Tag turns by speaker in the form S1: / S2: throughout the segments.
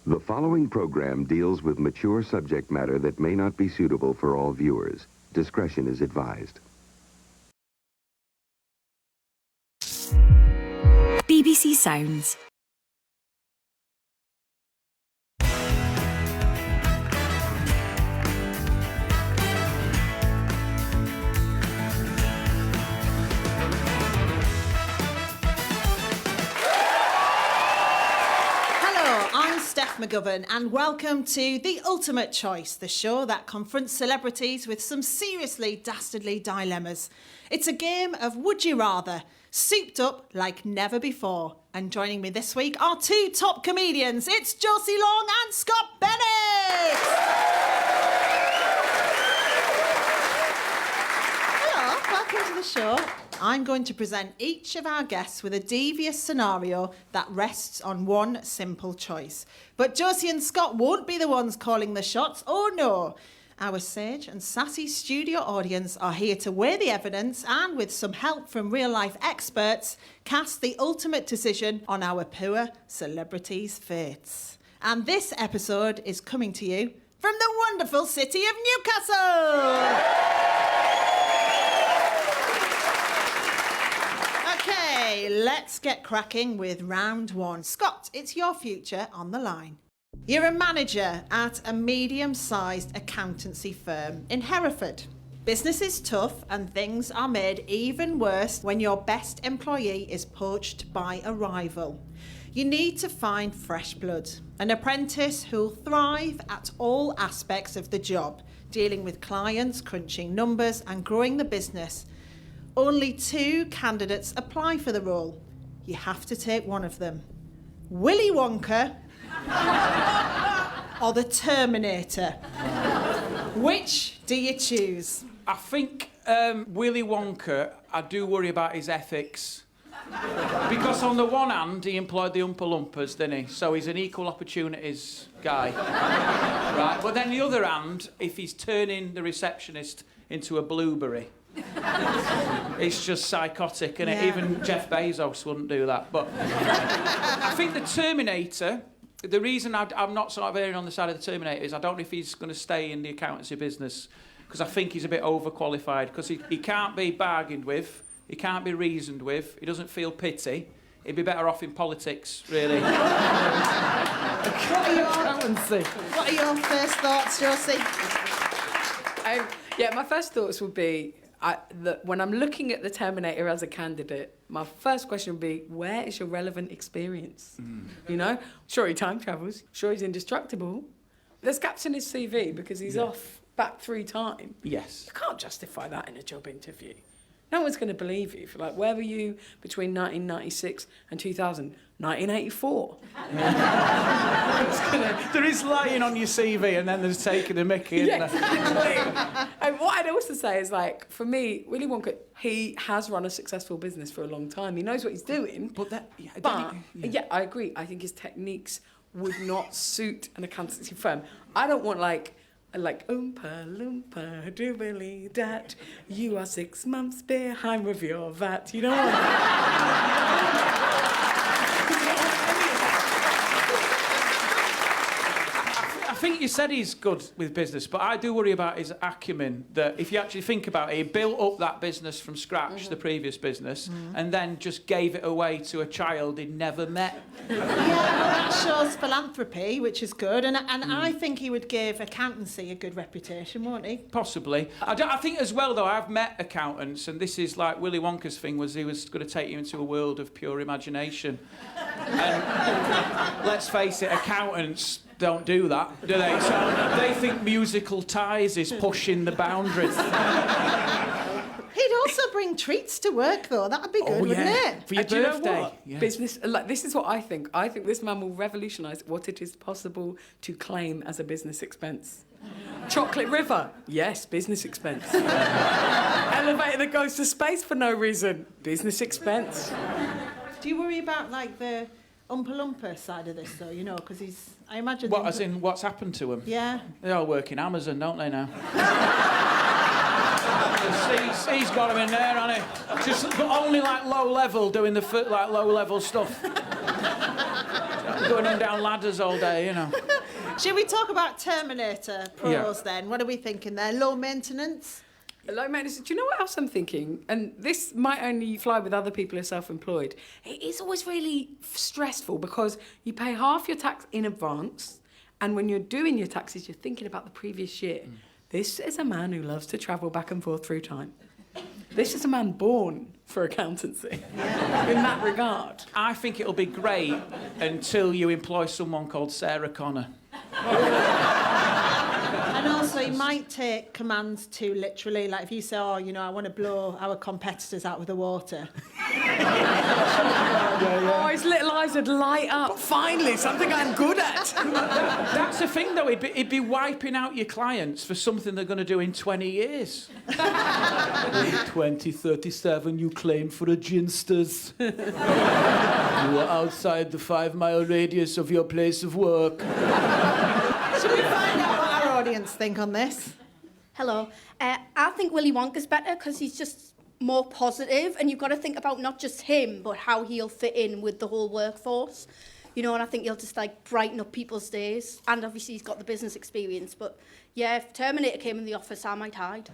S1: The following program deals with mature subject matter that may not be suitable for all viewers. Discretion is advised.
S2: BBC Sounds.
S3: Steph McGovern, and welcome to The Ultimate Choice, the show that confronts celebrities with some seriously dastardly dilemmas. It's a game of would you rather, souped up like never before. And joining me this week are two top comedians. It's Josie and Scott Bennett! Hello, welcome to the show. I'm going to present each of our guests with a devious scenario that rests on one simple choice. But Josie and Scott won't be the ones calling the shots. Oh no! Our sage and sassy studio audience are here to weigh the evidence and, with some help from real-life experts, cast the ultimate decision on our poor celebrities' fates. And this episode is coming to you from the wonderful city of Newcastle! Okay, let's get cracking with round one. Scott, it's your future on the line. You're a manager at a medium-sized accountancy firm in Hereford. Business is tough and things are made even worse when your best employee is poached by a rival. You need to find fresh blood, an apprentice who'll thrive at all aspects of the job, dealing with clients, crunching numbers and growing the business. Only two candidates apply for the role. You have to take one of them. Willy Wonka or the Terminator? Which do you choose?
S4: I think Willy Wonka, I do worry about his ethics. Because on the one hand, he employed the Oompa Loompas, didn't he? So he's an equal opportunities guy. Right? But then the other hand, if he's turning the receptionist into a blueberry, it's just psychotic, isn't it? Even Jeff Bezos wouldn't do that. But I think the Terminator, the reason I'm not sort of erring on the side of the Terminator is I don't know if he's going to stay in the accountancy business, because I think he's a bit overqualified, because he can't be bargained with, he can't be reasoned with, he doesn't feel pity. He'd be better off in politics, really.
S3: What are your first thoughts, Josie?
S5: My first thoughts would be, when I'm looking at the Terminator as a candidate, my first question would be, where is your relevant experience? You know? Sure, he time travels. Sure, he's indestructible. There's gaps in his CV because he's off back 3 times.
S4: Yes.
S5: You can't justify that in a job interview. No one's going to believe you. Like, where were you between 1996 and 2000? 1984.
S4: There is lying on your CV and then there's taking a mickey, isn't there?
S5: And what I'd also say is, like, for me, Willy Wonka, he has run a successful business for a long time. He knows what he's doing.
S4: But
S5: I agree. I think his techniques would not suit an accountancy firm. I don't want, like Oompa Loompa doobly dat, you are 6 months behind with your VAT. You know what?
S4: I think you said he's good with business, but I do worry about his acumen, that if you actually think about it, he built up that business from scratch, the previous business, and then just gave it away to a child he'd never met.
S3: Yeah, well, that shows philanthropy, which is good, and I think he would give accountancy a good reputation, won't he?
S4: Possibly. I think as well, though, I've met accountants, and this is like Willy Wonka's thing, was he was going to take you into a world of pure imagination. And let's face it, accountants don't do that, do they? So they think musical ties is pushing the boundaries.
S3: He'd also bring treats to work, though. That'd be good, wouldn't it?
S4: For your
S5: Do you know
S4: birthday.
S5: what?
S4: Yeah.
S5: Business, like, this is what I think. I think this man will revolutionise what it is possible to claim as a business expense. Chocolate River, yes, business expense. Elevator that goes to space for no reason, business expense.
S3: Do you worry about, like, the Oompa Loompa side of this, though, you know, because I imagine...
S4: What, as in what's happened to him?
S3: Yeah.
S4: They all work in Amazon, don't they, now? He's got him in there, hasn't he? Just, but only, like, low level, doing the low level stuff. going on down ladders all day, you know.
S3: Should we talk about Terminator pros then? What are we thinking there? Low maintenance?
S5: Low maintenance. Do you know what else I'm thinking? And this might only fly with other people who are self-employed. It is always really stressful because you pay half your tax in advance, and when you're doing your taxes, you're thinking about the previous year. This is a man who loves to travel back and forth through time. This is a man born for accountancy, in that regard.
S4: I think it'll be great until you employ someone called Sarah Connor.
S3: And also, you might take commands too literally. Like if you say, oh, you know, I want to blow our competitors out with the water.
S5: Oh, his little eyes would light up. Finally, something I'm good at.
S4: That's the thing, though. It'd be wiping out your clients for something they're going to do in 20 years. 2037, you claim for a ginsters. You are outside the 5-mile radius of your place of work.
S3: Should we find out what our audience think on this?
S6: Hello. I think Willy Wonka's better because he's just more positive, and you've got to think about not just him, but how he'll fit in with the whole workforce. You know, and I think he'll just, like, brighten up people's days. And obviously he's got the business experience, but, yeah, if Terminator came in the office, I might hide.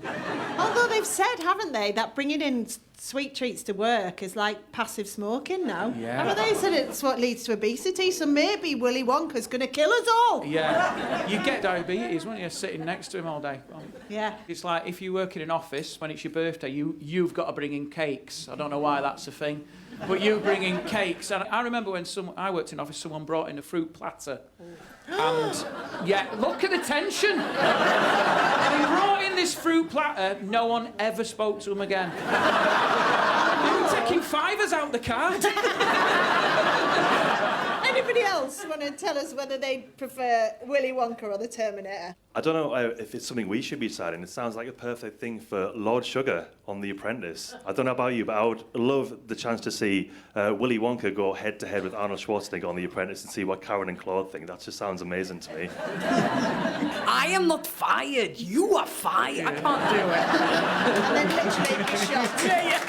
S3: Although they've said, haven't they, that bringing in sweet treats to work is like passive smoking now.
S4: Yeah.
S3: Haven't they said it's what leads to obesity? So maybe Willy Wonka's going to kill us all.
S4: Yeah. You get diabetes, won't you, sitting next to him all day?
S3: Yeah.
S4: It's like if you work in an office, when it's your birthday, you've got to bring in cakes. I don't know why that's a thing. But you bring in cakes. And I remember when I worked in an office, someone brought in a fruit platter. And, yeah, look at the tension. They brought in this fruit platter. No one ever spoke to him again. They were taking fivers out the card.
S3: Anybody else want to tell us whether they prefer Willy Wonka or the Terminator?
S7: I don't know if it's something we should be deciding. It sounds like a perfect thing for Lord Sugar on The Apprentice. I don't know about you, but I would love the chance to see Willy Wonka go head-to-head with Arnold Schwarzenegger on The Apprentice and see what Karen and Claude think. That just sounds amazing to me.
S5: I am not fired. You are fired. I can't do it.
S3: And then literally be shot.
S5: Yeah.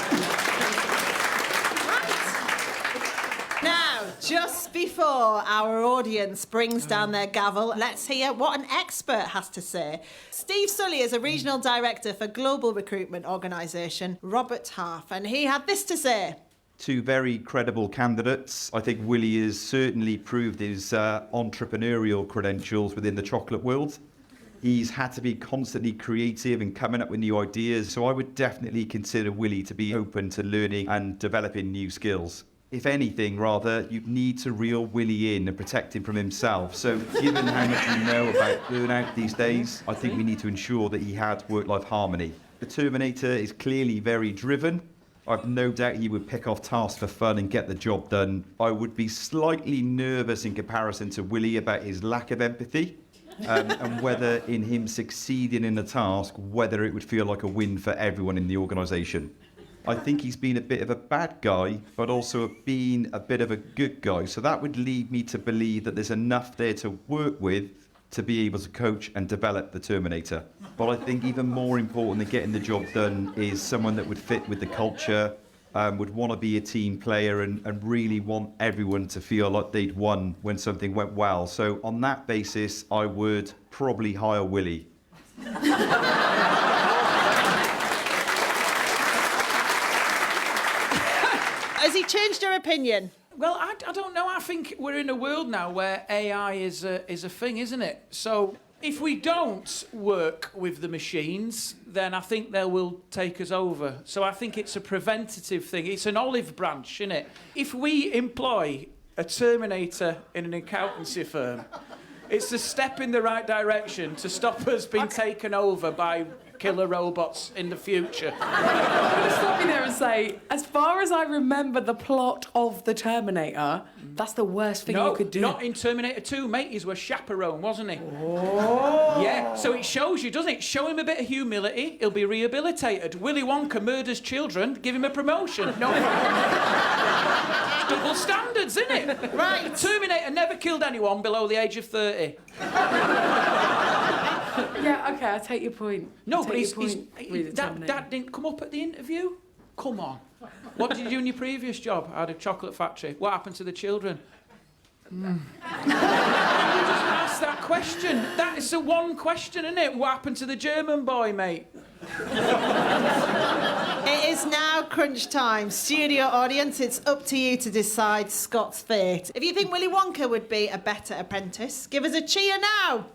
S3: Now, just before our audience brings down their gavel, let's hear what an expert has to say. Steve Sully is a regional director for global recruitment organisation Robert Half, and he had this to say.
S8: Two very credible candidates. I think Willy has certainly proved his entrepreneurial credentials within the chocolate world. He's had to be constantly creative and coming up with new ideas, so I would definitely consider Willy to be open to learning and developing new skills. If anything, rather, you need to reel Willy in and protect him from himself. So given how much we know about burnout these days, I think we need to ensure that he had work-life harmony. The Terminator is clearly very driven. I've no doubt he would pick off tasks for fun and get the job done. I would be slightly nervous in comparison to Willy about his lack of empathy and whether in him succeeding in a task, whether it would feel like a win for everyone in the organisation. I think he's been a bit of a bad guy, but also been a bit of a good guy. So that would lead me to believe that there's enough there to work with to be able to coach and develop the Terminator. But I think even more important than getting the job done is someone that would fit with the culture, would want to be a team player and really want everyone to feel like they'd won when something went well. So on that basis, I would probably hire Willy.
S3: Has he changed your opinion?
S4: Well, I don't know. I think we're in a world now where AI is a thing, isn't it? So if we don't work with the machines, then I think they will take us over. So I think it's a preventative thing. It's an olive branch, isn't it? If we employ a Terminator in an accountancy firm, it's a step in the right direction to stop us being taken over by killer robots in the future.
S5: I'm going to stop you there and say, as far as I remember the plot of The Terminator, that's the worst thing you could do.
S4: Not in Terminator 2, mate. He was chaperone, wasn't he? Oh. Yeah, so it shows you, doesn't it? Show him a bit of humility, he'll be rehabilitated. Willy Wonka murders children, give him a promotion. No. Double standards, isn't it?
S3: Right.
S4: The Terminator never killed anyone below the age of 30.
S5: Yeah, OK, I take your point.
S4: No, but that didn't come up at the interview? Come on. What did you do in your previous job? I had a chocolate factory. What happened to the children? Ask that question. That is the one question, isn't it? What happened to the German boy, mate?
S3: It is now crunch time. Studio audience, it's up to you to decide Scott's fate. If you think Willy Wonka would be a better apprentice, give us a cheer now.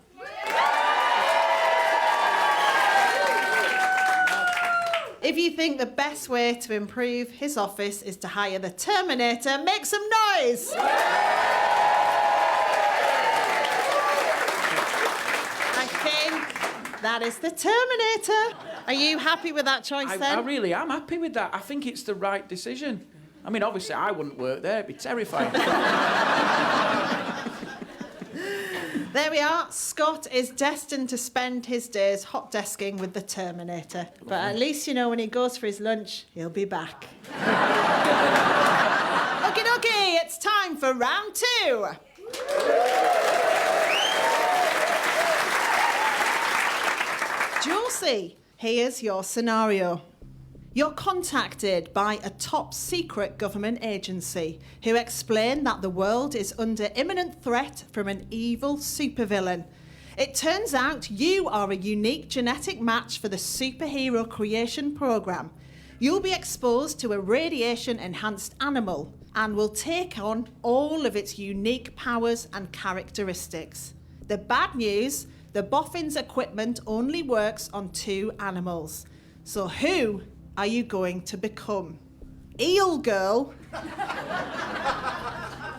S3: If you think the best way to improve his office is to hire the Terminator, make some noise. I think that is the Terminator. Are you happy with that choice then?
S4: I really am happy with that. I think it's the right decision. I mean, obviously, I wouldn't work there. It'd be terrifying.
S3: There we are. Scott is destined to spend his days hot desking with the Terminator. But at least you know when he goes for his lunch, he'll be back. Okie dokie, it's time for round 2. Josie, here's your scenario. You're contacted by a top secret government agency who explain that the world is under imminent threat from an evil supervillain. It turns out you are a unique genetic match for the superhero creation program. You'll be exposed to a radiation-enhanced animal and will take on all of its unique powers and characteristics. The bad news, the boffin's equipment only works on 2 animals. So who are you going to become? Eel Girl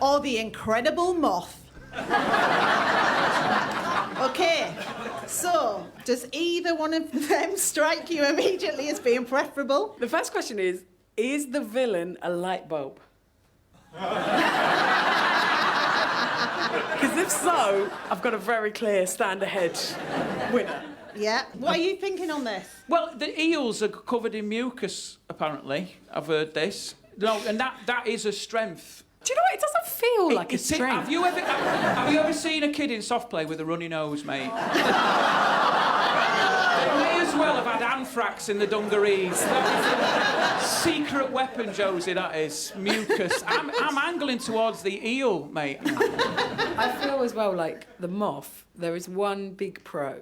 S3: or the Incredible Moth? Okay, so does either one of them strike you immediately as being preferable?
S5: The first question is the villain a light bulb? Because if so, I've got a very clear stand-ahead winner.
S3: Yeah. What are you thinking on this?
S4: Well, the eels are covered in mucus, apparently. I've heard this. No, and that is a strength.
S5: Do you know what? It doesn't feel like a strength.
S4: Have you ever seen a kid in soft play with a runny nose, mate? They may as well have had anthrax in the dungarees. That is a secret weapon, Josie, that is. Mucus. I'm angling towards the eel, mate.
S5: I feel as well like the moth, there is one big pro,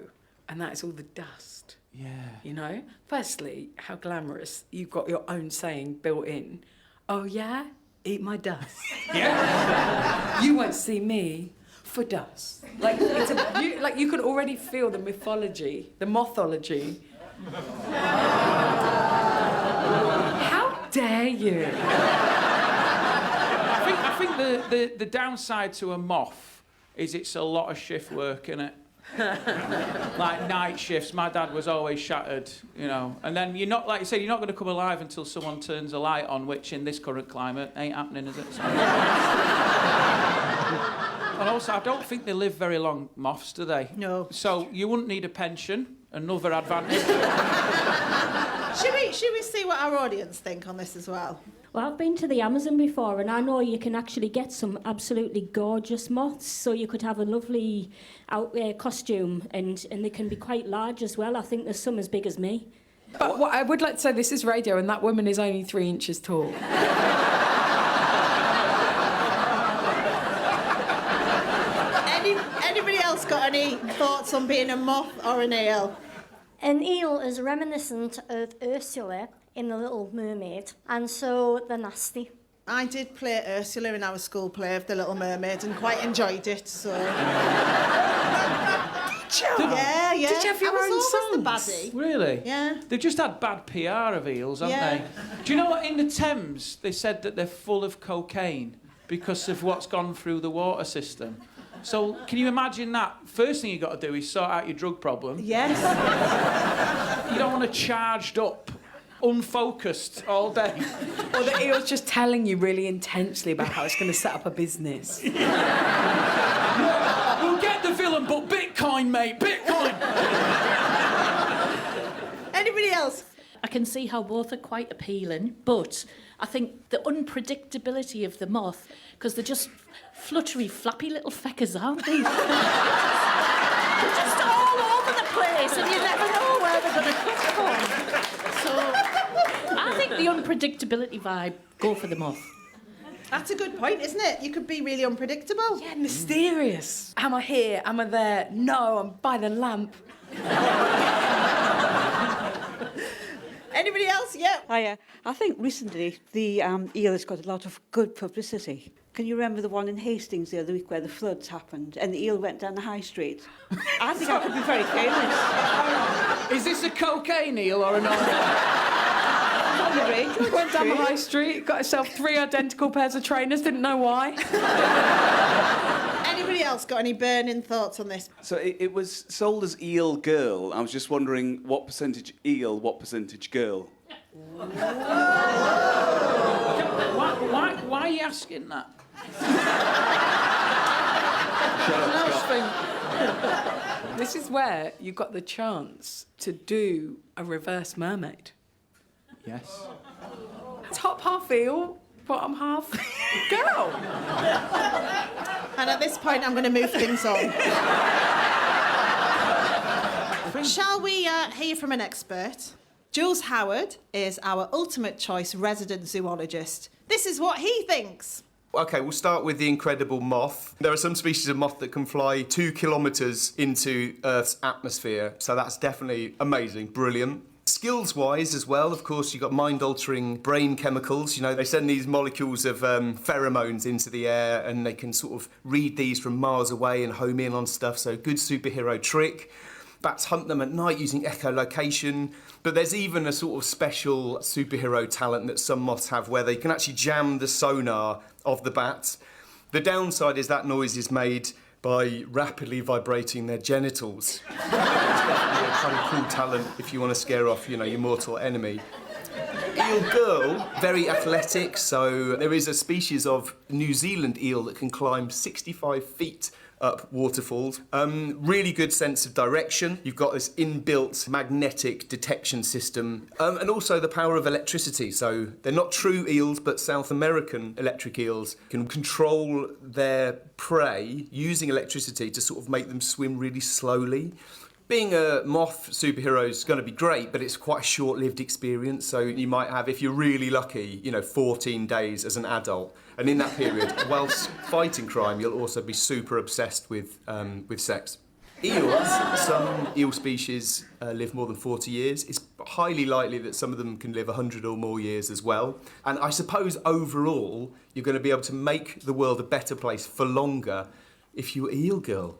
S5: and that is all the dust.
S4: Yeah.
S5: You know? Firstly, how glamorous. You've got your own saying built in. Oh, yeah? Eat my dust.
S4: Yeah.
S5: You won't see me for dust. Like, like you could already feel the mythology, the mothology. How dare you?
S4: I think the downside to a moth is it's a lot of shift work, innit? Like night shifts. My dad was always shattered, you know. And then you're not, like you said, you're not going to come alive until someone turns a light on, which in this current climate ain't happening, is it? And also, I don't think they live very long, moths, do they?
S3: No.
S4: So you wouldn't need a pension. Another advantage.
S3: Should we see what our audience think on this as well?
S9: Well, I've been to the Amazon before, and I know you can actually get some absolutely gorgeous moths. So you could have a lovely costume, and they can be quite large as well. I think there's some as big as me.
S5: But what I would like to say, this is radio, and that woman is only 3 inches tall.
S3: Anybody else got any thoughts on being a moth or an eel?
S10: An eel is reminiscent of Ursula in The Little Mermaid, and so they're nasty.
S3: I did play Ursula in our school play of The Little Mermaid and quite enjoyed it, so... Yeah.
S5: Did you have your
S3: I
S5: own
S3: was always the
S5: songs?
S3: baddie.
S4: Really?
S3: Yeah.
S4: They've just had bad PR of eels, haven't they? Do you know what? In the Thames, they said that they're full of cocaine because of what's gone through the water system. So, can you imagine that? First thing you've got to do is sort out your drug problem.
S3: Yes.
S4: You don't want to charged up, unfocused all day.
S5: Or the eel's just telling you really intensely about how it's going to set up a business.
S4: We'll get the villain, but Bitcoin, mate, Bitcoin!
S3: Anybody else?
S11: I can see how both are quite appealing, but I think the unpredictability of the moth, because they're just fluttery, flappy little feckers, aren't they? They're just all over the place, and you never know where they're going to come from. So I think the unpredictability vibe, go for the moth.
S3: That's a good point, isn't it? You could be really unpredictable.
S5: Yeah, mysterious. Am I here? Am I there? No, I'm by the lamp.
S3: Anybody else? Yeah.
S12: I think recently the eel has got a lot of good publicity. Can you remember the one in Hastings the other week where the floods happened and the eel went down the high street? I think I could be very famous.
S4: Is this a cocaine eel or a normal?
S5: Went down the high street, got herself 3 identical pairs of trainers, didn't know why.
S3: Anybody else got any burning thoughts on this?
S13: So it was sold as eel girl. I was just wondering what percentage eel, what percentage girl?
S4: Why are you asking that?
S5: This is where you got the chance to do a reverse mermaid.
S4: Yes.
S5: Top half eel, bottom half girl.
S3: And at this point, I'm going to move things on. Shall we hear from an expert? Jules Howard is our ultimate choice resident zoologist. This is what he thinks.
S14: OK, we'll start with the incredible moth. There are some species of moth that can fly 2 kilometres into Earth's atmosphere, so that's definitely amazing, brilliant. Skills-wise as well, of course, you've got mind-altering brain chemicals. You know, they send these molecules of pheromones into the air and they can sort of read these from miles away and home in on stuff, so good superhero trick. Bats hunt them at night using echolocation, but there's even a sort of special superhero talent that some moths have where they can actually jam the sonar of the bats. The downside is that noise is made by rapidly vibrating their genitals. It's definitely a kind of cool talent if you want to scare off, you know, your mortal enemy. Eel girl, very athletic, so there is a species of New Zealand eel that can climb 65 feet up waterfalls. Really good sense of direction. You've got this inbuilt magnetic detection system and also the power of electricity. So they're not true eels, but South American electric eels can control their prey using electricity to sort of make them swim really slowly. Being a moth superhero is going to be great, but it's quite a short-lived experience. So you might have, if you're really lucky, 14 days as an adult. And in that period, whilst fighting crime, you'll also be super obsessed with sex. Eels, some eel species live more than 40 years. It's highly likely that some of them can live 100 or more years as well. And I suppose overall, you're going to be able to make the world a better place for longer if you're eel girl.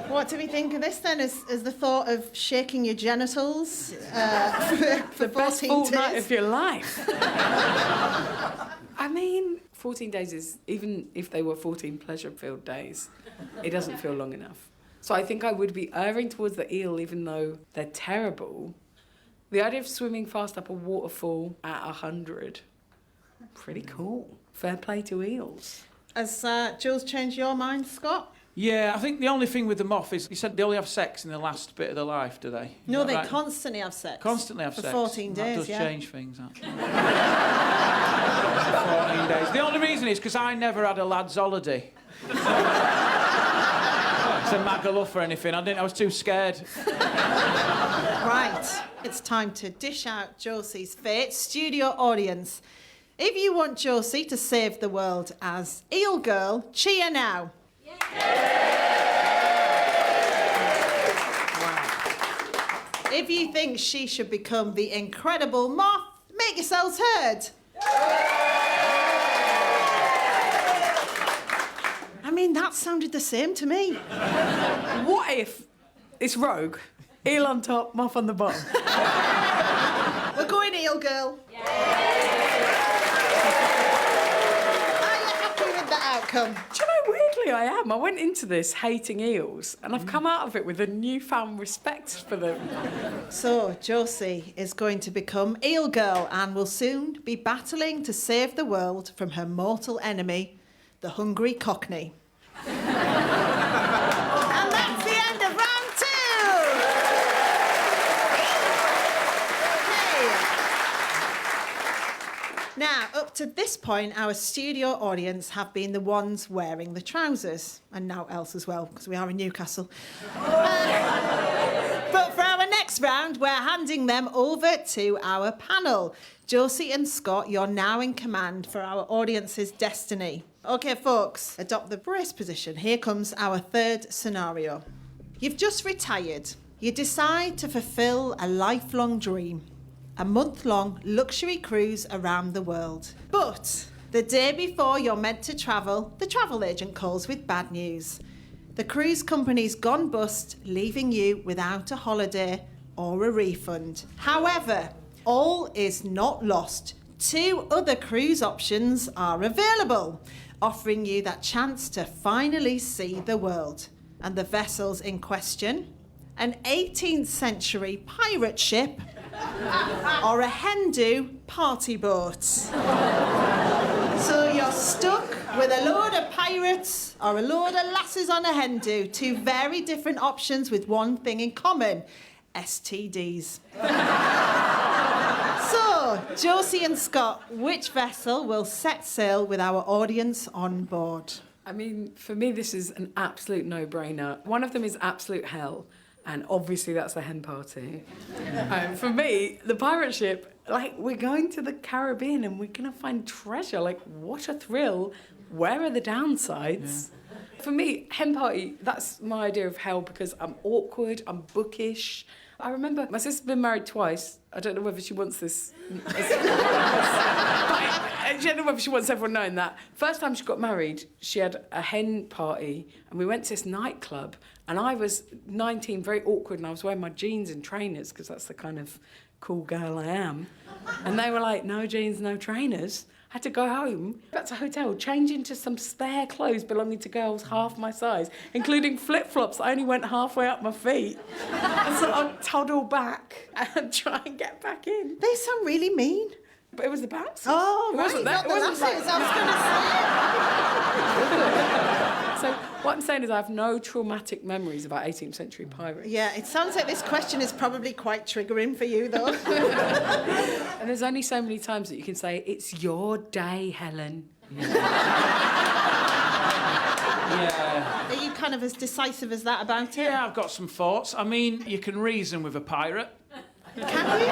S3: What do we think of this then? Is the thought of shaking your genitals for
S5: the best
S3: 14
S5: fortnight
S3: days?
S5: of your life? I mean, 14 days is, even if they were 14 pleasure-filled days, it doesn't feel long enough. So I think I would be erring towards the eel, even though they're terrible. The idea of swimming fast up a waterfall at 100, pretty cool. Fair play to eels.
S3: Has Jules changed your mind, Scott?
S4: Yeah, I think the only thing with the moth is you said they only have sex in the last bit of their life, do they?
S3: No,
S4: Is that
S3: they
S4: right?
S3: constantly have sex.
S4: Constantly have
S3: for
S4: sex.
S3: 14 days,
S4: That does
S3: yeah.
S4: change things, that. 14 days. The only reason is because I never had a lad's holiday. To Magaluf or anything. I was too scared.
S3: Right, it's time to dish out Josie's fate. Studio audience, if you want Josie to save the world as Eel Girl, cheer now. Wow. If you think she should become the incredible moth, make yourselves heard. I mean, that sounded the same to me.
S5: What if it's rogue? Eel on top, moth on the bottom.
S3: We're going Eel Girl. Outcome.
S5: Do you know, weirdly I am. I went into this hating eels and I've come out of it with a newfound respect for them.
S3: So, Josie is going to become Eel Girl and will soon be battling to save the world from her mortal enemy, the hungry Cockney. And that's the end of round 2! Okay. Now, up to this point, our studio audience have been the ones wearing the trousers, and now else as well, because we are in Newcastle. But for our next Next round, we're handing them over to our panel. Josie and Scott, you're now in command for our audience's destiny. OK, folks, adopt the brace position. Here comes our third scenario. You've just retired. You decide to fulfil a lifelong dream, a month-long luxury cruise around the world. But the day before you're meant to travel, the travel agent calls with bad news. The cruise company's gone bust, leaving you without a holiday or a refund. However, all is not lost. 2 other cruise options are available, offering you that chance to finally see the world. And the vessels in question: an 18th century pirate ship or a Hindu party boat. So you're stuck with a load of pirates or a load of lasses on a Hindu. 2 very different options with one thing in common: STDs. So, Josie and Scott, which vessel will set sail with our audience on board?
S5: I mean, for me, this is an absolute no-brainer. One of them is absolute hell, and obviously that's the hen party. For me, the pirate ship, like, we're going to the Caribbean and we're going to find treasure. Like, what a thrill. Where are the downsides? Yeah. For me, hen party, that's my idea of hell, because I'm awkward, I'm bookish. I remember my sister's been married twice. I don't know whether she wants this. But I don't know whether she wants everyone knowing that. First time she got married, she had a hen party, and we went to this nightclub, and I was 19, very awkward, and I was wearing my jeans and trainers, because that's the kind of cool girl I am. And they were like, no jeans, no trainers. I had to go home, back to a hotel, change into some spare clothes belonging to girls half my size, including flip-flops that only went halfway up my feet. And so I'd toddle back and try and get back in.
S3: They sound really mean.
S5: But it was the bouncers.
S3: Oh,
S5: it
S3: right,
S5: wasn't
S3: not
S5: that.
S3: the
S5: It wasn't
S3: lasses,
S5: like...
S3: I was going to say.
S5: So what I'm saying is I have no traumatic memories about 18th century pirates.
S3: Yeah, it sounds like this question is probably quite triggering for you, though.
S5: And there's only so many times that you can say, it's your day, Helen.
S4: Yeah.
S3: Are you kind of as decisive as that about it?
S4: Yeah, I've got some thoughts. I mean, you can reason with a pirate.
S3: Can you?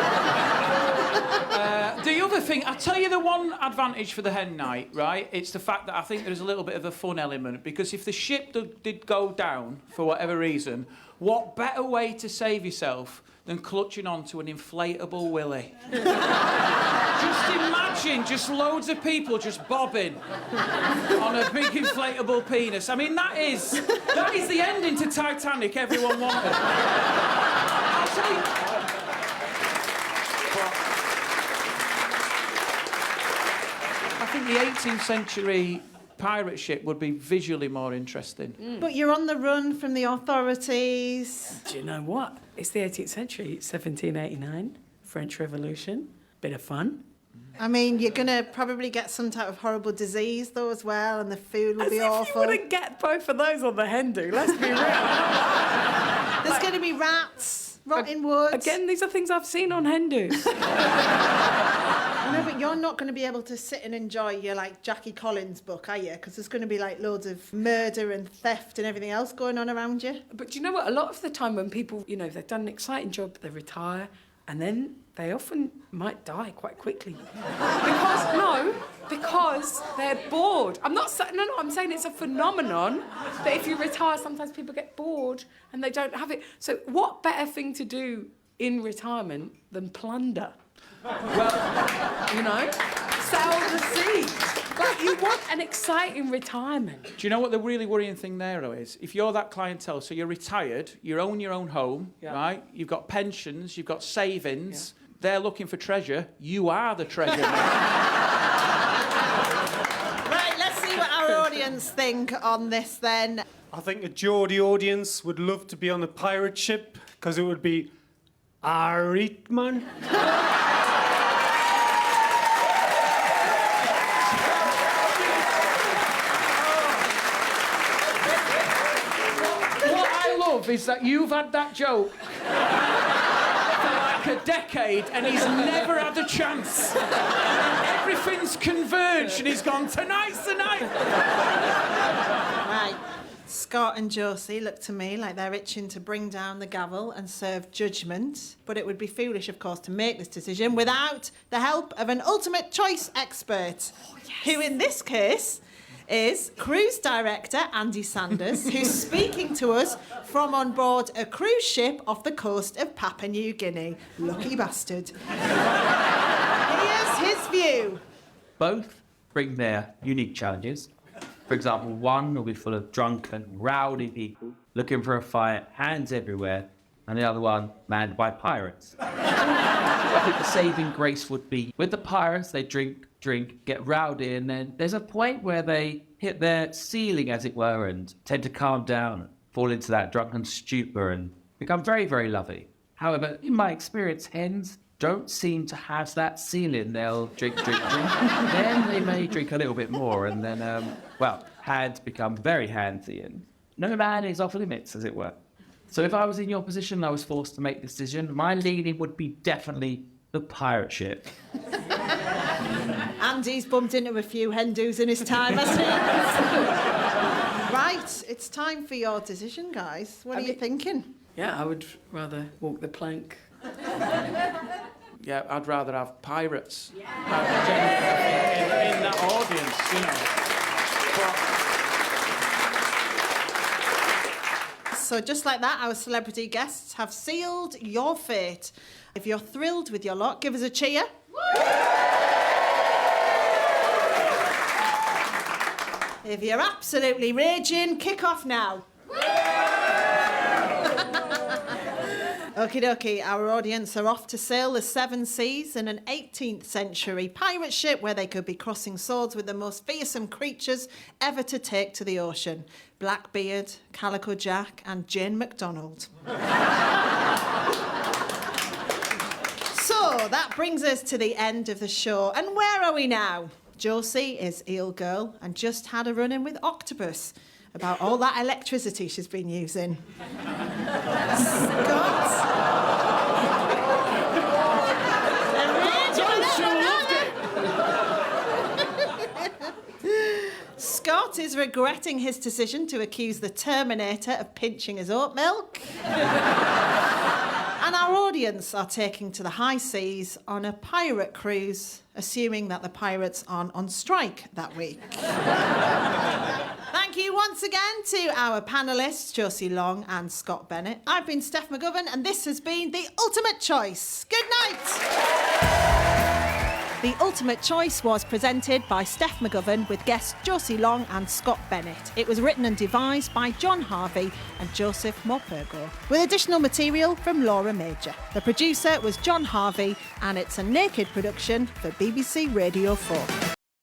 S4: The other thing, I'll tell you the one advantage for the hen night, right? It's the fact that I think there's a little bit of a fun element, because if the ship did go down for whatever reason, what better way to save yourself than clutching onto an inflatable willy? Just imagine just loads of people just bobbing on a big inflatable penis. I mean, that is the ending to Titanic everyone wanted. I'll tell you... I think the 18th century pirate ship would be visually more interesting.
S3: But you're on the run from the authorities.
S5: Do you know what? It's the 18th century, 1789, French Revolution, bit of fun.
S3: I mean, you're going to probably get some type of horrible disease, though, as well, and the food will be awful.
S5: You wouldn't get both of those on the Hindu, let's be real.
S3: There's going to be rats, rotting wood.
S5: Again, these are things I've seen on Hindus.
S3: No, but you're not going to be able to sit and enjoy your, like, Jackie Collins book, are you? Because there's going to be, like, loads of murder and theft and everything else going on around you.
S5: But do you know what? A lot of the time when people, you know, they've done an exciting job, they retire, and then they often might die quite quickly. Because they're bored. I'm saying it's a phenomenon that if you retire, sometimes people get bored and they don't have it. So what better thing to do in retirement than plunder? Well, you know, sell the seat. Like, you want an exciting retirement.
S4: Do you know what the really worrying thing there, though, is? If you're that clientele, so you're retired, you own your own home, right? You've got pensions, you've got savings, they're looking for treasure, you are the treasure.
S3: Right, let's see what our audience think on this, then.
S15: I think a Geordie audience would love to be on a pirate ship, because it would be alright, man.
S4: Is that you've had that joke for like a decade and he's never had a chance. Everything's converged and he's gone, tonight's the night.
S3: Right. Scott and Josie look to me like they're itching to bring down the gavel and serve judgment, but it would be foolish, of course, to make this decision without the help of an ultimate choice expert, who in this case is cruise director Andy Sanders, who's speaking to us from on board a cruise ship off the coast of Papua New Guinea. Lucky bastard. Here's his view.
S16: Both bring their unique challenges. For example, one will be full of drunken, rowdy people looking for a fight, hands everywhere, and the other one manned by pirates. I think the saving grace would be, with the pirates, they drink, get rowdy, and then there's a point where they hit their ceiling, as it were, and tend to calm down, fall into that drunken stupor, and become very, very lovely. However, in my experience, hens don't seem to have that ceiling. They'll drink. Then they may drink a little bit more, and then, hands become very handsy, and no man is off limits, as it were. So if I was in your position and I was forced to make this decision, my leaning would be definitely the pirate ship.
S3: Andy's bumped into a few Hindus in his time, hasn't he? Right, it's time for your decision, guys. What are you thinking?
S5: Yeah, I would rather walk the plank.
S4: Yeah, I'd rather have pirates in that audience, you know.
S3: So just like that, our celebrity guests have sealed your fate. If you're thrilled with your lot, give us a cheer. If you're absolutely raging, kick off now. Okie dokie, our audience are off to sail the seven seas in an 18th century pirate ship where they could be crossing swords with the most fearsome creatures ever to take to the ocean. Blackbeard, Calico Jack and Jane MacDonald. So that brings us to the end of the show. And where are we now? Josie is Eel Girl and just had a run-in with Octopus about all that electricity she's been using. Scott is regretting his decision to accuse the Terminator of pinching his oat milk. And our audience are taking to the high seas on a pirate cruise, assuming that the pirates aren't on strike that week. Thank you once again to our panellists, Josie Long and Scott Bennett. I've been Steph McGovern, and this has been The Ultimate Choice. Good night! The Ultimate Choice was presented by Steph McGovern with guests Josie Long and Scott Bennett. It was written and devised by John Harvey and Joseph Morpurgo, with additional material from Laura Major. The producer was John Harvey, and it's a naked production for BBC Radio 4.